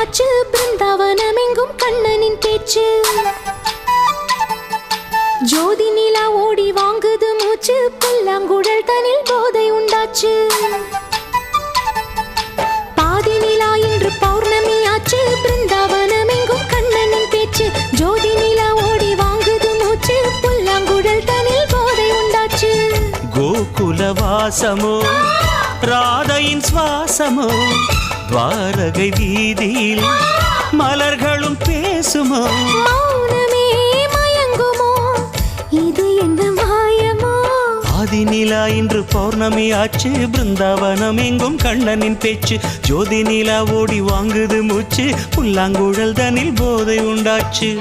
ஆச்சு பிருந்தாவனம் எங்கும் கண்ணனின் பேச்சு ஜோதி நிலா ஓடி வாங்குது மூச்சு புல்லாங்குழல் தனில் போதை உண்டாச்சு பாதி நிலா இன்று பௌர்ணமி ஆச்சு பிருந்தாவனம் எங்கும் கண்ணனின் பேச்சு ஜோதி நிலா ஓடி வாங்குது மூச்சு புல்லாங்குழல் தனில் போதை உண்டாச்சு கோகுல வாசமோ ராதையின் சுவாசமோ துவாரகை வீதியில் மலர்களும் பேசுமோ மௌனமே மயங்குமோ இது என்ன மாயமோ ஆதி நிலா இன்று பௌர்ணமி ஆச்சு பிருந்தாவனம் எங்கும் கண்ணனின் பேச்சு ஜோதி நிலா ஓடி வாங்குது மூச்சு புல்லாங்குழல் தனில் போதை உண்டாச்சு